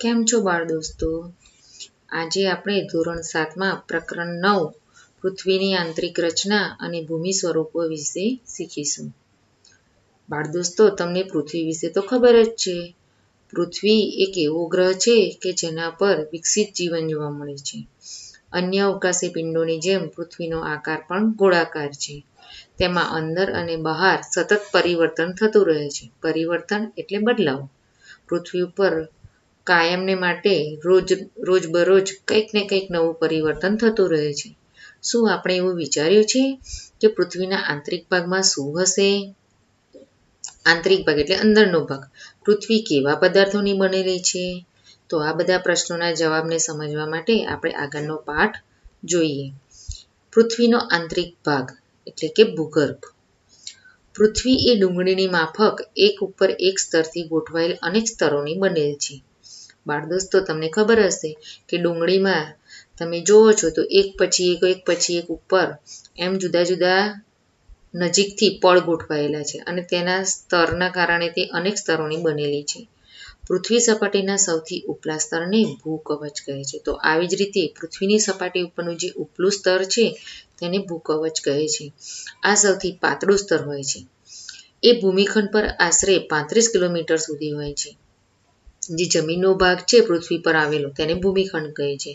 કેમ છો બાળ દોસ્તો? આજે આપણે ધોરણ 7માં પ્રકરણ 9 પૃથ્વીની આંતરિક રચના અને ભૂમિ સ્વરૂપો વિશે શીખીશું. બાળ દોસ્તો, તમને પૃથ્વી વિશે તો ખબર જ છે. પૃથ્વી એક એવો ગ્રહ છે કે જેના પર વિકસિત જીવન જોવા મળે છે. અન્ય અવકાશી પિંડોની જેમ પૃથ્વીનો આકાર પણ ગોળાકાર છે. તેમાં અંદર અને બહાર સતત પરિવર્તન થતું રહે છે. પરિવર્તન એટલે બદલાવ. પૃથ્વી ઉપર કાયમને માટે રોજબરોજ કંઈક ને કંઈક નવું પરિવર્તન થતું રહે છે. શું આપણે એવું વિચાર્યું છે કે પૃથ્વીના આંતરિક ભાગમાં શું હશે? આંતરિક ભાગ એટલે અંદરનો ભાગ. પૃથ્વી કેવા પદાર્થોની બનેલી છે? તો આ બધા પ્રશ્નોના જવાબને સમજવા માટે આપણે આગળનો પાઠ જોઈએ. પૃથ્વીનો આંતરિક ભાગ એટલે કે ભૂગર્ભ. પૃથ્વી એ ડુંગળીની માફક એક ઉપર એક સ્તરથી ગોઠવાયેલ અનેક સ્તરોની બનેલ છે. બાળ દોસ્તો, તમને ખબર હશે કે ડુંગળીમાં તમે જોવો છો તો એક પછી એક ઉપર એમ જુદા જુદા નજીકથી પડ ગોઠવાયેલા છે અને તેના સ્તરના કારણે તે અનેક સ્તરોની બનેલી છે. પૃથ્વી સપાટીના સૌથી ઉપલા સ્તરને ભૂકવચ કહે છે. તો આવી જ રીતે પૃથ્વીની સપાટી ઉપરનું જે ઉપલું સ્તર છે તેને ભૂકવચ કહે છે. આ સૌથી પાતળું સ્તર હોય છે. એ ભૂમિખંડ પર આશરે 35 કિલોમીટર સુધી હોય છે. જે જમીનનો ભાગ છે પૃથ્વી પર આવેલો તેને ભૂમિખંડ કહે છે.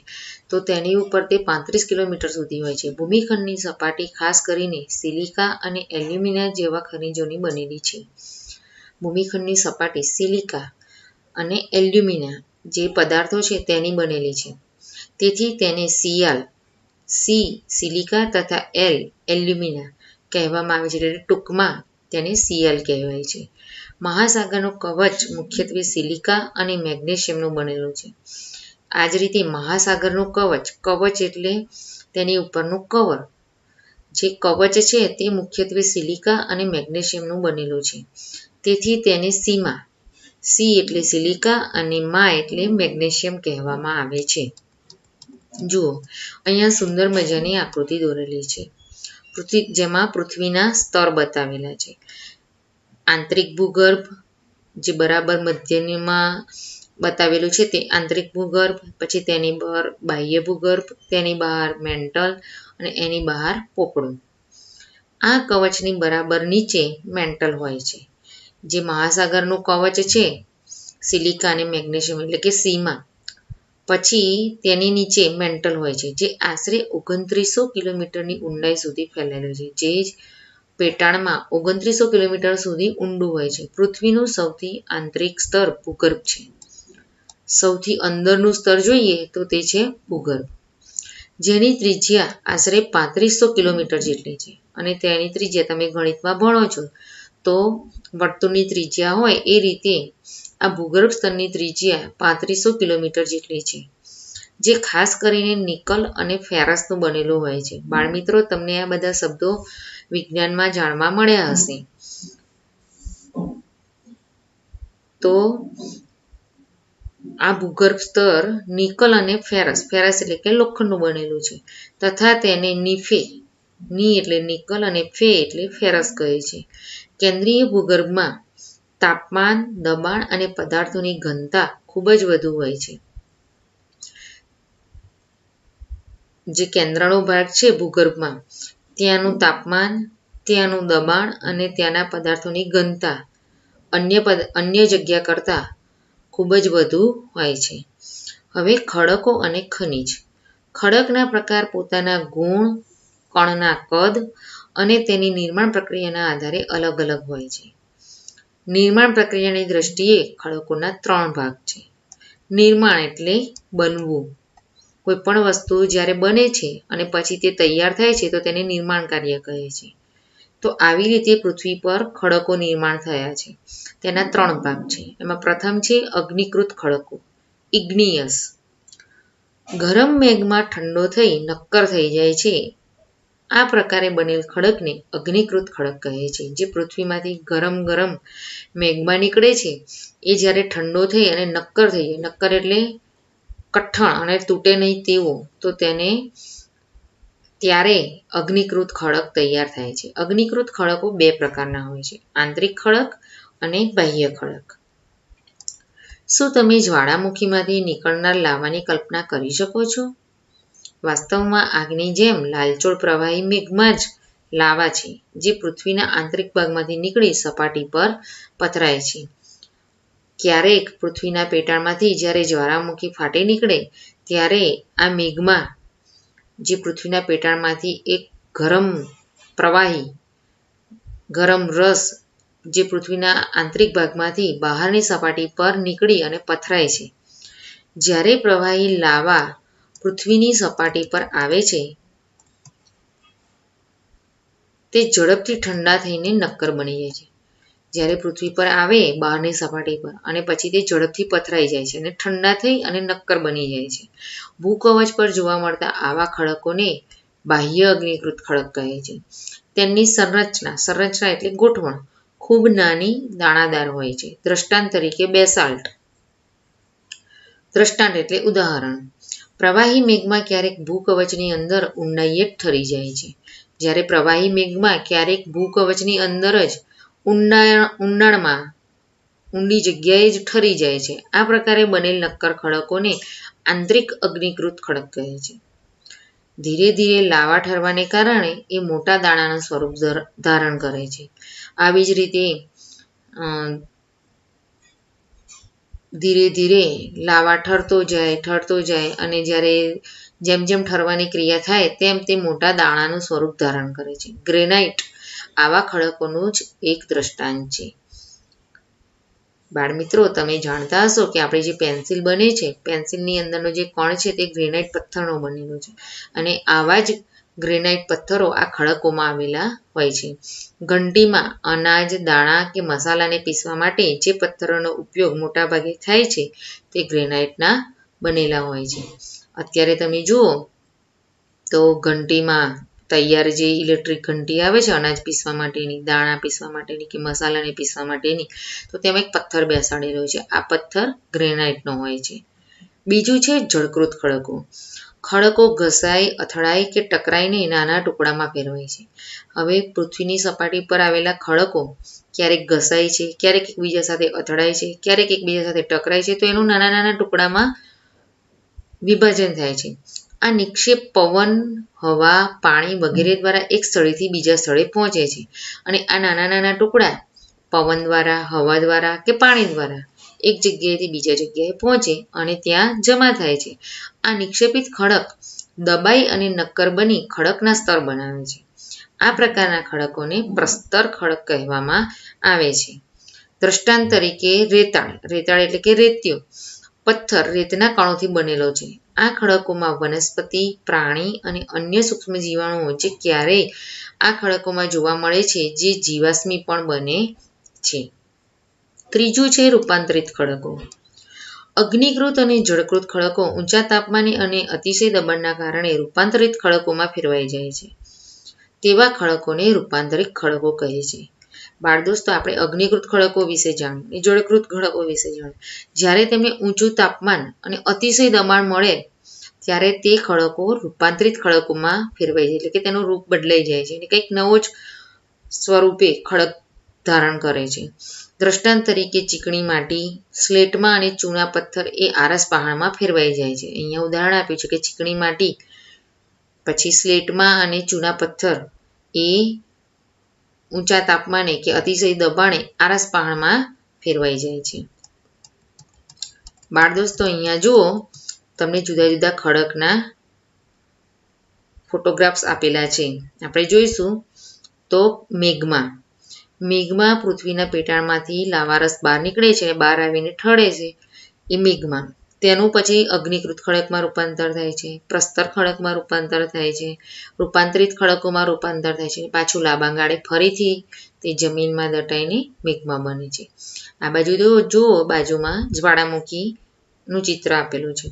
તો તેની ઉપર તે 35 કિલોમીટર સુધી હોય છે. ભૂમિખંડની સપાટી ખાસ કરીને સિલિકા અને એલ્યુમિના જેવા ખનિજોની બનેલી છે. ભૂમિખંડની સપાટી સિલિકા અને એલ્યુમિના જે પદાર્થો છે તેની બનેલી છે. તેથી તેને સી સિલિકા તથા એલ્યુમિના કહેવામાં આવે છે. એટલે ટૂંકમાં તેને Cl કહેવાય છે. મહાસાગરનું કવચ મુખ્યત્વે સિલિકા અને મેગ્નેશિયમનું બનેલું છે. આ જ રીતે મહાસાગરનું કવચ એટલે તેની ઉપરનું કવર. જે કવચ છે તે મુખ્યત્વે સિલિકા અને મેગ્નેશિયમનું બનેલું છે. તેથી તેને સી એટલે સિલિકા અને મા એટલે મેગ્નેશિયમ કહેવામાં આવે છે. જુઓ, અહીંયા સુંદર મજાની આકૃતિ દોરેલી છે. જેમાં પૃથ્વીના સ્તર બતાવેલા છે. આંતરિક ભૂગર્ભ જે બરાબર મધ્યમાં બતાવેલું છે તે આંતરિક ભૂગર્ભ, પછી તેની બહાર બાહ્ય ભૂગર્ભ, તેની બહાર મેન્ટલ અને એની બહાર પોપડું. આ કવચની બરાબર નીચે મેન્ટલ હોય છે. જે મહાસાગરનું કવચ છે સિલિકા અને મેગ્નેશિયમ એટલે કે સીમાં, પછી તેની નીચે મેન્ટલ હોય છે જે આશરે 2900 કિલોમીટરની ઊંડાઈ સુધી ફેલાયેલું છે. જે પેટાળમાં 2900 કિલોમીટર સુધી ઊંડું હોય છે. પૃથ્વીનું સૌથી આંતરિક સ્તર ભૂગર્ભ છે. સૌથી અંદરનું સ્તર જોઈએ તો તે છે ભૂગર્ભ, જેની ત્રિજ્યા આશરે 3500 કિલોમીટર જેટલી છે. અને તેની ત્રિજ્યા તમે ગણિતમાં ભણો છો તો વર્તુળની ત્રિજ્યા હોય એ રીતે આ ભૂગર્ભ સ્તરની ત્રિજ્યા 3500 કિલોમીટર જેટલી છે. જે ખાસ કરીને નિકલ અને ફેરસનું બનેલું હોય છે. બાળમિત્રો, તમને આ બધા શબ્દો વિજ્ઞાનમાં જાણવા મળ્યા હશે. તો આ ભૂગર્ભ સ્તર નિકલ અને ફેરસ એટલે કે લોખંડનું બનેલું છે. તથા તેને ની એટલે નિકલ અને ફે એટલે ફેરસ કહે છે. કેન્દ્રીય ભૂગર્ભમાં તાપમાન, દબાણ અને પદાર્થોની ઘનતા ખૂબ જ વધુ હોય છે. જે કેન્દ્રનો ભાગ છે ભૂગર્ભમાં, ત્યાંનું તાપમાન, ત્યાંનું દબાણ અને ત્યાંના પદાર્થોની ઘનતા અન્ય જગ્યા કરતાં ખૂબ જ વધુ હોય છે. હવે ખડકો અને ખનિજ. ખડકના પ્રકાર પોતાના ગુણ, કણના કદ અને તેની નિર્માણ પ્રક્રિયાના આધારે અલગ અલગ હોય છે. નિર્માણ પ્રક્રિયાની દ્રષ્ટિએ ખડકોના 3 ભાગ છે. નિર્માણ એટલે બનવું. કોઈ પણ વસ્તુ જ્યારે બને છે અને પછી તે તૈયાર થાય છે તો તેને નિર્માણ કાર્ય કહે છે. તો આવી રીતે પૃથ્વી પર ખડકો નિર્માણ થયા છે. તેના 3 ભાગ છે. એમાં પ્રથમ છે અગ્નિકૃત ખડકો, ઇગ્નિયસ. ગરમ મેઘમાં ઠંડો થઈ નક્કર થઈ જાય છે. આ પ્રકારે બનેલ ખડકને અગ્નિકૃત ખડક કહે છે. જે પૃથ્વીમાંથી ગરમ મેઘમાં નીકળે છે એ જ્યારે ઠંડો થઈ અને નક્કર થઈ જાય, નક્કર એટલે કઠણ અને તૂટે નહીં તેવો, તો ત્યારે અગ્નિકૃત ખડક તૈયાર થાય છે. અગ્નિકૃત ખડકો 2 પ્રકારના હોય છે, આંતરિક ખડક અને બાહ્ય ખડક. શું તમે જ્વાળામુખીમાંથી નીકળનાર લાવાની કલ્પના કરી શકો છો? વાસ્તવમાં આગની જેમ લાલચોળ પ્રવાહી મેઘમાં જ લાવા છે, જે પૃથ્વીના આંતરિક ભાગમાંથી નીકળી સપાટી પર પથરાય છે. ક્યારેક પૃથ્વીના પેટાળમાંથી જ્યારે જ્વાળામુખી ફાટી નીકળે ત્યારે આ મેઘમાં, જે પૃથ્વીના પેટાળમાંથી એક ગરમ પ્રવાહી, ગરમ રસ જે પૃથ્વીના આંતરિક ભાગમાંથી બહારની સપાટી પર નીકળી અને પથરાય છે. જ્યારે પ્રવાહી લાવા પૃથ્વીની સપાટી પર આવે છે, તે ઝડપથી ઠંડા થઈને નક્કર બની જાય છે. જ્યારે પૃથ્વી પર આવે બહારની સપાટી પર અને પછી તે ઝડપથી પથરાઈ જાય છે અને ઠંડા થઈ અને નક્કર બની જાય છે. ભૂકવચ પર જોવા મળતા આવા ખડકોને બાહ્ય અગ્નિકૃત ખડક કહે છે. તેમની સંરચના એટલે ગોઠવણ ખૂબ નાની દાણાદાર હોય છે. દ્રષ્ટાંત તરીકે બેસાલ્ટ. દ્રષ્ટાંત એટલે ઉદાહરણ. પ્રવાહી મેઘમાં ક્યારેક ભૂકવચની અંદર ઊંડાઈએ જ ઠરી જાય છે. જ્યારે પ્રવાહી મેઘમાં ક્યારેક ભૂકવચની અંદર જ ઊંડાણમાં ઊંડી જગ્યાએ જ ઠરી જાય છે. આ પ્રકારે બનેલ નક્કર ખડકોને આંતરિક અગ્નિકૃત ખડક કહે છે. ધીરે ધીરે લાવા ઠરવાને કારણે એ મોટા દાણાનું સ્વરૂપ ધારણ કરે છે. આવી જ રીતે ધીરે ધીરે લાવા ઠરતો જાય અને જ્યારે જેમ જેમ ઠરવાની ક્રિયા થાય તેમ તે મોટા દાણાનું સ્વરૂપ ધારણ કરે છે. ગ્રેનાઇટ આવા ખડકોનું જ એક દ્રષ્ટાંત છે. બાળમિત્રો, તમે જાણતા હશો કે આપણે જે પેન્સિલ બને છે, પેન્સિલની અંદરનો જે કણ છે તે ગ્રેનાઇટ પથ્થરનો બનેલો છે અને આવા જ ગ્રેનાઇટ પથ્થરો આ ખડકોમાં આવેલા હોય છે. ઘંટીમાં અનાજ, દાણા કે મસાલાને પીસવા માટે જે પથ્થરોનો ઉપયોગ મોટાભાગે થાય છે તે ગ્રેનાઇટના બનેલા હોય છે. અત્યારે તમે જુઓ તો ઘંટીમાં તૈયાર જે ઇલેક્ટ્રિક ઘંટી આવે છે અનાજ પીસવા માટેની, દાણા પીસવા માટેની કે મસાલાને પીસવા માટેની, તો તેમાં એક પથ્થર બેસાડેલો છે. આ પથ્થર ગ્રેનાઇટનો હોય છે. બીજું છે જળકૃત ખડકો. ખડકો ઘસાય, અથડાય કે ટકરાઈને નાના ટુકડામાં ફેરવાય છે. હવે પૃથ્વીની સપાટી પર આવેલા ખડકો ક્યારેક ઘસાય છે, ક્યારેક એકબીજા સાથે અથડાય છે, ક્યારેક એકબીજા સાથે ટકરાય છે, તો એનું નાના નાના ટુકડામાં વિભાજન થાય છે. આ નિક્ષેપ પવન, હવા, પાણી વગેરે દ્વારા એક સ્થળેથી બીજા સ્થળે પહોંચે છે અને આ નાના નાના ટુકડા પવન દ્વારા, હવા દ્વારા કે પાણી દ્વારા એક જગ્યાએથી બીજા જગ્યાએ પહોંચે અને ત્યાં જમા થાય છે. આ નિક્ષેપિત ખડક દબાઈ અને નક્કર બની ખડકના સ્તર બનાવે છે. આ પ્રકારના ખડકોને પ્રસ્તર ખડક કહેવામાં આવે છે. દ્રષ્ટાંત તરીકે રેતાળ એટલે કે રેતીયો પથ્થર રેતના કણોથી બનેલો છે. આ ખડકોમાં વનસ્પતિ, પ્રાણી અને અન્ય સૂક્ષ્મ જીવાણુઓ જે ક્યારેય આ ખડકોમાં જોવા મળે છે, જે જીવાશ્મી પણ બને છે. ત્રીજું છે રૂપાંતરિત ખડકો. અગ્નિકૃત અને જળકૃત ખડકો ઊંચા તાપમાને અને અતિશય દબાણના કારણે રૂપાંતરિત ખડકોમાં ફેરવાઈ જાય છે. તેવા ખડકોને રૂપાંતરિત ખડકો કહે છે. બાળદોસ્તો, આપણે અગ્નિકૃત ખડકો વિશે જાણ્યું, જળકૃત ખડકો વિશે જાણ્યું. જ્યારે તેમને ઊંચું તાપમાન અને અતિશય દબાણ મળે ત્યારે તે ખડકો રૂપાંતરિત ખડકોમાં ફેરવાઈ જાય, એટલે કે તેનું રૂપ બદલાઈ જાય છે અને કંઈક નવો જ સ્વરૂપે ખડક ધારણ કરે છે. દ્રષ્ટાંત તરીકે ચીકણી માટી, સ્લેટમાં અને ચૂના પથ્થર એ આરસ પહાણમાં ફેરવાઈ જાય છે. અહીંયા ઉદાહરણ આપ્યું છે કે ચીકણી માટી પછી સ્લેટમાં અને ચૂના પથ્થર એ ઊંચા તાપમાને કે અતિશય દબાણે આરસ પહાણમાં ફેરવાઈ જાય છે. બાળદોસ્તો, અહીંયા જુઓ તમને જુદા જુદા ખડકના ફોટોગ્રાફ્સ આપેલા છે. આપણે જોઈશું તો મેઘમાં પૃથ્વીના પેટાળમાંથી લાવારસ બહાર નીકળે છે, બહાર આવીને ઠળે છે એ મેઘમાં. તેનું પછી અગ્નિકૃત ખડકમાં રૂપાંતર થાય છે, પ્રસ્તર ખડકમાં રૂપાંતર થાય છે, રૂપાંતરિત ખડકોમાં રૂપાંતર થાય છે, પાછું લાંબાગાળે ફરીથી તે જમીનમાં દટાઈને મેઘમાં બને છે. આ બાજુ જુઓ, બાજુમાં જ્વાળામુખીનું ચિત્ર આપેલું છે.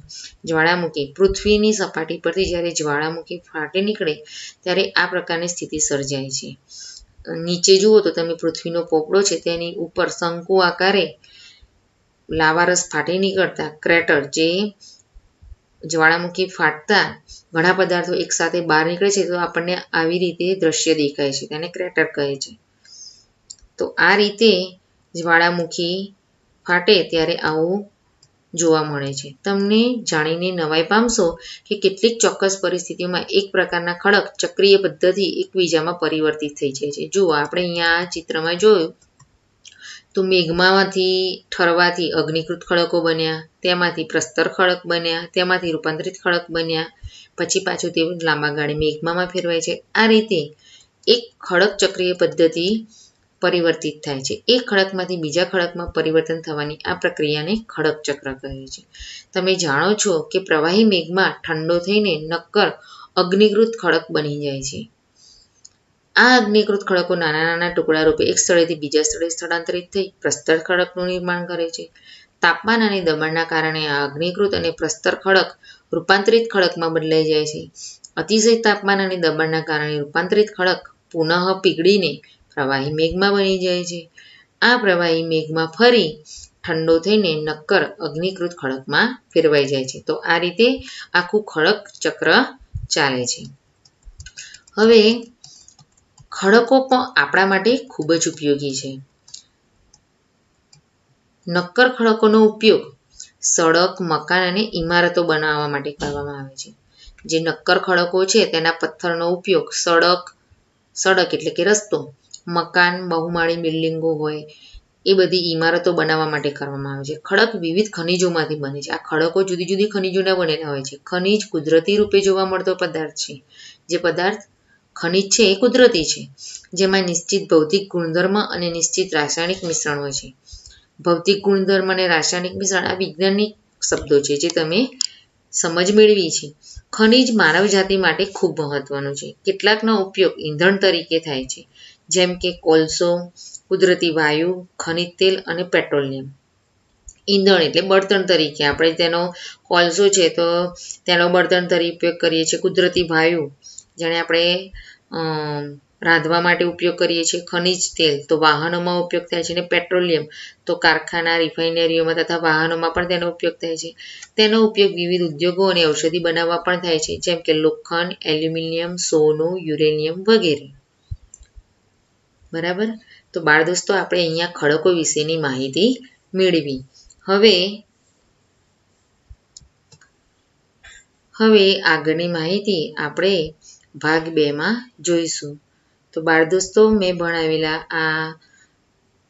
જ્વાળામુખી પૃથ્વીની સપાટી પરથી જ્યારે જ્વાળામુખી ફાટી નીકળે ત્યારે આ પ્રકારની સ્થિતિ સર્જાય છે. નીચે જુઓ તો તમે પૃથ્વીનો પોપડો છે તેની ઉપર શંકુ આકારે લાવારસ ફાટી નીકળતા ક્રેટર, જે જ્વાળામુખી ફાટતા ઘણા પદાર્થો એકસાથે બહાર નીકળે છે, તો આપણને આવી રીતે દ્રશ્ય દેખાય છે, તેને ક્રેટર કહે છે. તો આ રીતે જ્વાળામુખી ફાટે ત્યારે આવું જોવા મળે છે. તમને જાણીને નવાઈ પામશો કે કેટલીક ચોક્કસ પરિસ્થિતિઓમાં એક પ્રકારના ખડક ચક્રીય પદ્ધતિ એકબીજામાં પરિવર્તિત થઈ જાય છે. જુઓ, આપણે અહીંયા આ ચિત્રમાં જોયું તો મેઘમાંથી ઠરવાથી અગ્નિકૃત ખડકો બન્યા, તેમાંથી પ્રસ્તર ખડક બન્યા, તેમાંથી રૂપાંતરિત ખડક બન્યા, પછી પાછું તે લાંબા ગાળે મેઘમામાં ફેરવાય છે. આ રીતે એક ખડક ચક્રીય પદ્ધતિ પરિવર્તિત થાય છે. એક ખડકમાંથી બીજા ખડકમાં પરિવર્તન થવાની આ પ્રક્રિયાને ખડક ચક્ર કહે છે. તમે જાણો છો કે પ્રવાહી મેઘમાં ઠંડો થઈને નક્કર અગ્નિકૃત ખડક બની જાય છે. આ અગ્નિકૃત ખડકો નાના નાના ટુકડા રૂપે એક સ્થળેથી બીજા સ્થળે સ્થળાંતરિત થઈ પ્રસ્તર ખડકનું નિર્માણ કરે છે. તાપમાન અને દબાણના કારણે આ અગ્નિકૃત અને પ્રસ્તર ખડક રૂપાંતરિત ખડકમાં બદલાઈ જાય છે. અતિશય તાપમાન અને દબાણના કારણે રૂપાંતરિત ખડક પુનઃ પીગળીને પ્રવાહી મેઘમાં બની જાય છે. આ પ્રવાહી મેઘમાં ફરી ઠંડો થઈને નક્કર અગ્નિકૃત ખડકમાં ફેરવાઈ જાય છે. તો આ રીતે આખું ખડક ચક્ર ચાલે છે. હવે ખડકો પણ આપણા માટે ખૂબ જ ઉપયોગી છે. નક્કર ખડકોનો ઉપયોગ સડક, મકાન અને ઇમારતો બનાવવા માટે કરવામાં આવે છે. જે નક્કર ખડકો છે તેના પથ્થરનો ઉપયોગ સડક એટલે કે રસ્તો, મકાન, બહુમાળી બિલ્ડિંગો હોય એ બધી ઇમારતો બનાવવા માટે કરવામાં આવે છે. ખડક વિવિધ ખનિજોમાંથી બને છે. આ ખડકો જુદી જુદી ખનિજોના બનેલા હોય છે. ખનિજ કુદરતી રૂપે જોવા મળતો પદાર્થ છે. જે પદાર્થ ખનિજ છે એ કુદરતી છે, જેમાં નિશ્ચિત ભૌતિક ગુણધર્મ અને નિશ્ચિત રાસાયણિક મિશ્રણ હોય છે. ભૌતિક ગુણધર્મ અને રાસાયણિક મિશ્રણ આ વૈજ્ઞાનિક શબ્દો છે જે તમે સમજ મેળવી છે. ખનિજ માનવ જાતિ માટે ખૂબ મહત્વનું છે. કેટલાકનો ઉપયોગ ઈંધણ તરીકે થાય છે, જેમ કે કોલસો, કુદરતી વાયુ, ખનિજ તેલ અને પેટ્રોલિયમ. ઈંધણ એટલે બળતણ તરીકે આપણે તેનો કોલસો છે તો તેનો બળતણ તરીકે ઉપયોગ કરીએ છીએ. કુદરતી વાયુ જેને આપણે રાંધવા માટે ઉપયોગ કરીએ છીએ. ખનિજ તેલ તો વાહનોમાં ઉપયોગ થાય છે. અને પેટ્રોલિયમ તો કારખાના, રિફાઇનરીઓમાં તથા વાહનોમાં પણ તેનો ઉપયોગ થાય છે. તેનો ઉપયોગ વિવિધ ઉદ્યોગો અને ઔષધિ બનાવવા પણ થાય છે, જેમ કે લોખંડ, એલ્યુમિનિયમ, સોનું, યુરેનિયમ વગેરે. બરાબર. તો બાળ દોસ્તો, આપણે અહીંયા ખડકો વિશેની માહિતી મેળવી. હવે આગળની માહિતી આપણે ભાગ 2માં જોઈશું. તો બાળ દોસ્તો, મેં ભણાવેલા આ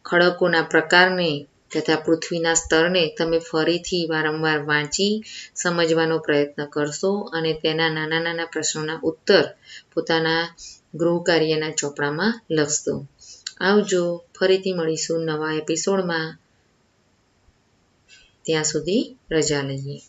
ખડકોના પ્રકારને તથા પૃથ્વીના સ્તરને તમે ફરીથી વારંવાર વાંચી સમજવાનો પ્રયત્ન કરશો અને તેના નાના નાના પ્રશ્નોના ઉત્તર પોતાના ગૃહ કાર્યના ચોપડામાં લખશો. આવજો. ફરીથી મળીશું નવા એપિસોડમાં. ત્યાં સુધી રજા લઈએ.